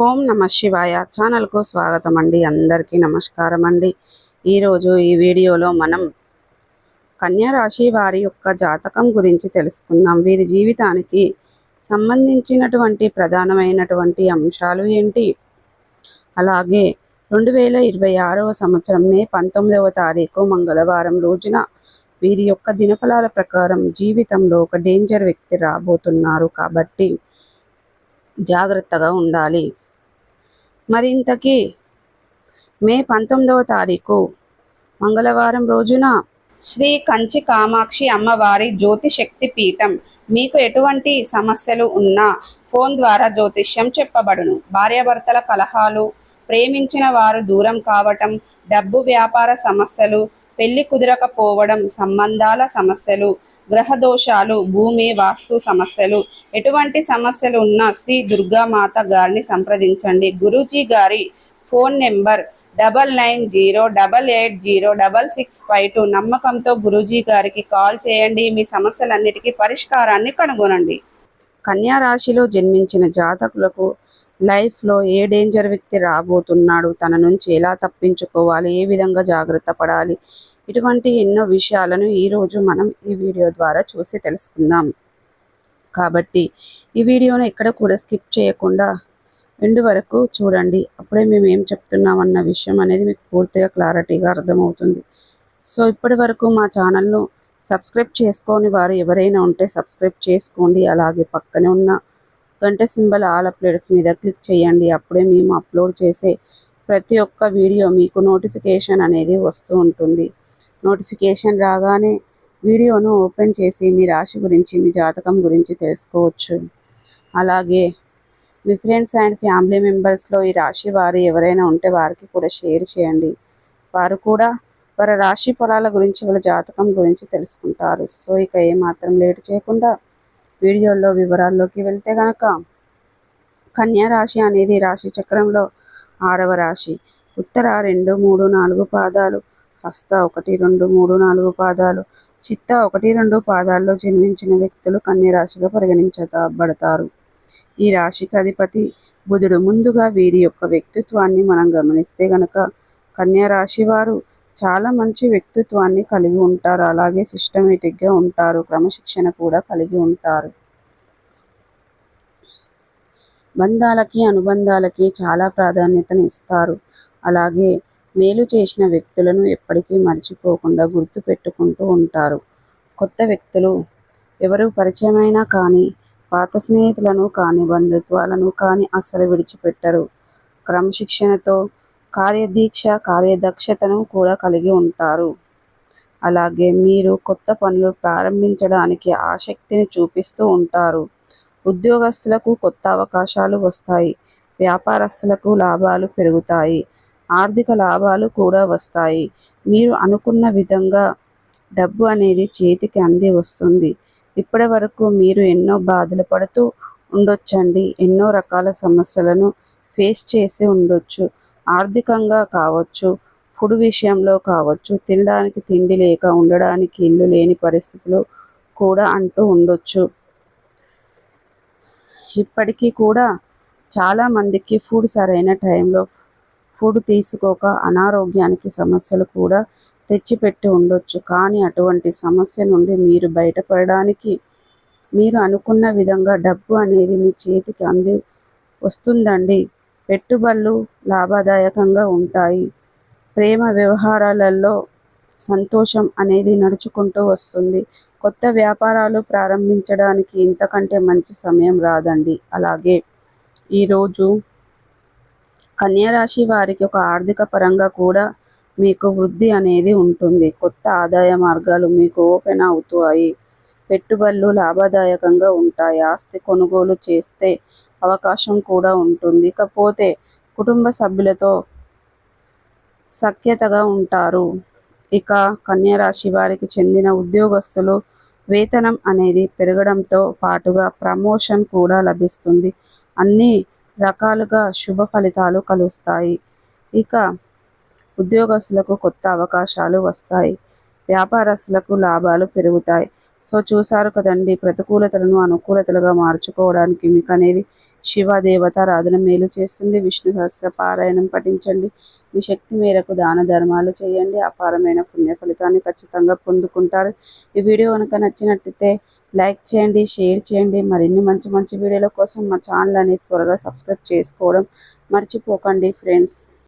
ఓం నమ శివాయ ఛానల్కు స్వాగతం అండి. అందరికీ నమస్కారం అండి. ఈరోజు ఈ వీడియోలో మనం కన్యా రాశి వారి యొక్క జాతకం గురించి తెలుసుకుందాం. వీరి జీవితానికి సంబంధించినటువంటి ప్రధానమైనటువంటి అంశాలు ఏంటి, అలాగే 2026వ సంవత్సరం మే 19వ తారీఖు మంగళవారం రోజున వీరి యొక్క దినఫలాల ప్రకారం జీవితంలో ఒక డేంజర్ వ్యక్తి రాబోతున్నారు కాబట్టి జాగ్రత్తగా ఉండాలి. మరింతకీ మే 19వ తారీఖు మంగళవారం రోజున శ్రీ కంచి కామాక్షి అమ్మవారి జ్యోతిశక్తి పీఠం మీకు ఎటువంటి సమస్యలు ఉన్నా ఫోన్ ద్వారా జ్యోతిష్యం చెప్పబడును. భార్యాభర్తల కలహాలు, ప్రేమించిన వారు దూరం కావటం, డబ్బు వ్యాపార సమస్యలు, పెళ్లి కుదరకపోవడం, సంబంధాల సమస్యలు, గ్రహదోషాలు, భూమి వాస్తు సమస్యలు, ఎటువంటి సమస్యలు ఉన్నా శ్రీ దుర్గామాత గారిని సంప్రదించండి. గురూజీ గారి ఫోన్ నెంబర్ 9908806652. నమ్మకంతో గురూజీ గారికి కాల్ చేయండి. మీ సమస్యలన్నిటికీ పరిష్కారాన్ని కనుగొనండి. కన్యా రాశిలో జన్మించిన జాతకులకు లైఫ్లో ఏ డేంజర్ వ్యక్తి రాబోతున్నాడు, తన నుంచి ఎలా తప్పించుకోవాలి, ఏ విధంగా జాగ్రత్త పడాలి, ఇటువంటి ఎన్నో విషయాలను ఈరోజు మనం ఈ వీడియో ద్వారా చూసి తెలుసుకుందాం. కాబట్టి ఈ వీడియోను ఎక్కడ కూడా స్కిప్ చేయకుండా ఎండ్ వరకు చూడండి. అప్పుడే మేము ఏం చెప్తున్నామన్న విషయం అనేది మీకు పూర్తిగా క్లారిటీగా అర్థమవుతుంది. సో ఇప్పటి వరకు మా ఛానల్ను సబ్స్క్రైబ్ చేసుకోని వారు ఎవరైనా ఉంటే సబ్స్క్రైబ్ చేసుకోండి. అలాగే పక్కనే ఉన్న గంట సింబల్ ఆల్ అప్డేట్స్ మీద క్లిక్ చేయండి. అప్పుడే మేము అప్లోడ్ చేసే ప్రతి ఒక్క వీడియో మీకు నోటిఫికేషన్ అనేది వస్తూ ఉంటుంది. నోటిఫికేషన్ రాగానే వీడియోను ఓపెన్ చేసి మీ రాశి గురించి, మీ జాతకం గురించి తెలుసుకోవచ్చు. అలాగే మీ ఫ్రెండ్స్ అండ్ ఫ్యామిలీ మెంబర్స్లో ఈ రాశి వారు ఎవరైనా ఉంటే వారికి కూడా షేర్ చేయండి. వారు కూడా వారి రాశి ఫలాల గురించి, వాళ్ళ జాతకం గురించి తెలుసుకుంటారు. సో ఇక ఏమాత్రం లేట్ చేయకుండా వీడియోలో వివరాల్లోకి వెళ్తే కనుక, కన్యా రాశి అనేది రాశి చక్రంలో 6వ రాశి. ఉత్తర 2, 3, 4 పాదాలు, హస్త 1, 2, 3, 4 పాదాలు, చిత్త 1, 2 పాదాల్లో జన్మించిన వ్యక్తులు కన్యా రాశిగా పరిగణించబడతారు. ఈ రాశికి అధిపతి బుధుడు. ముందుగా వీరి యొక్క వ్యక్తిత్వాన్ని మనం గమనిస్తే గనక కన్యా రాశి వారు చాలా మంచి వ్యక్తిత్వాన్ని కలిగి ఉంటారు. అలాగే సిస్టమేటిక్గా ఉంటారు, క్రమశిక్షణ కూడా కలిగి ఉంటారు. బంధాలకి, అనుబంధాలకి చాలా ప్రాధాన్యతను ఇస్తారు. అలాగే మేలు చేసిన వ్యక్తులను ఎప్పటికీ మర్చిపోకుండా గుర్తు పెట్టుకుంటూ ఉంటారు. కొత్త వ్యక్తులు ఎవరు పరిచయమైనా కానీ, పాత స్నేహితులను కానీ, బంధుత్వాలను కానీ అస్సలు విడిచిపెట్టరు. క్రమశిక్షణతో కార్యదక్షతను కూడా కలిగి ఉంటారు. అలాగే మీరు కొత్త పనులు ప్రారంభించడానికి ఆసక్తిని చూపిస్తూ ఉంటారు. ఉద్యోగస్తులకు కొత్త అవకాశాలు వస్తాయి. వ్యాపారస్తులకు లాభాలు పెరుగుతాయి. ఆర్థిక లాభాలు కూడా వస్తాయి. మీరు అనుకున్న విధంగా డబ్బు అనేది చేతికి అంది వస్తుంది. ఇప్పటి వరకు మీరు ఎన్నో బాధలు పడుతూ ఉండొచ్చండి. ఎన్నో రకాల సమస్యలను ఫేస్ చేసి ఉండొచ్చు. ఆర్థికంగా కావచ్చు, ఫుడ్ విషయంలో కావచ్చు, తినడానికి తిండి లేక, ఉండడానికి ఇల్లు లేని పరిస్థితులు కూడా అంటూ ఉండొచ్చు. ఇప్పటికీ కూడా చాలామందికి ఫుడ్ సరైన టైంలో ఫుడ్ తీసుకోక అనారోగ్యానికి సమస్యలు కూడా తెచ్చిపెట్టి ఉండొచ్చు. కానీ అటువంటి సమస్య నుండి మీరు బయటపడడానికి మీరు అనుకున్న విధంగా డబ్బు అనేది మీ చేతికి అంది వస్తుందండి. పెట్టుబడులు లాభదాయకంగా ఉంటాయి. ప్రేమ వ్యవహారాలలో సంతోషం అనేది నడుచుకుంటూ వస్తుంది. కొత్త వ్యాపారాలు ప్రారంభించడానికి ఇంతకంటే మంచి సమయం రాదండి. అలాగే ఈరోజు కన్యా రాశి వారికి ఒక ఆర్థిక పరంగా కూడా మీకు వృద్ధి అనేది ఉంటుంది. కొత్త ఆదాయ మార్గాలు మీకు ఓపెన్ అవుతాయి. పెట్టుబడులు లాభదాయకంగా ఉంటాయి. ఆస్తి కొనుగోలు చేస్తే అవకాశం కూడా ఉంటుంది. ఇకపోతే కుటుంబ సభ్యులతో సఖ్యతగా ఉంటారు. ఇక కన్యా రాశి వారికి చెందిన ఉద్యోగస్తులు వేతనం అనేది పెరగడంతో పాటుగా ప్రమోషన్ కూడా లభిస్తుంది. అన్ని రకాలుగా శుభ ఫలితాలు కలుస్తాయి. ఇక ఉద్యోగస్తులకు కొత్త అవకాశాలు వస్తాయి. వ్యాపారస్తులకు లాభాలు పెరుగుతాయి. సో చూసారు కదండి, ప్రతికూలతలను అనుకూలతలుగా మార్చుకోవడానికి మీకు అనేది శివదేవత ఆరాధన మేలు చేస్తుంది. విష్ణు సహస్ర పారాయణం పఠించండి. మీ శక్తి మేరకు దాన ధర్మాలు చేయండి. అపారమైన పుణ్య ఫలితాన్ని ఖచ్చితంగా పొందుకుంటారు. ఈ వీడియో కనుక నచ్చినట్లయితే లైక్ చేయండి, షేర్ చేయండి. మరిన్ని మంచి మంచి వీడియోల కోసం మా ఛానల్ అనేది త్వరగా సబ్స్క్రైబ్ చేసుకోవడం మర్చిపోకండి ఫ్రెండ్స్.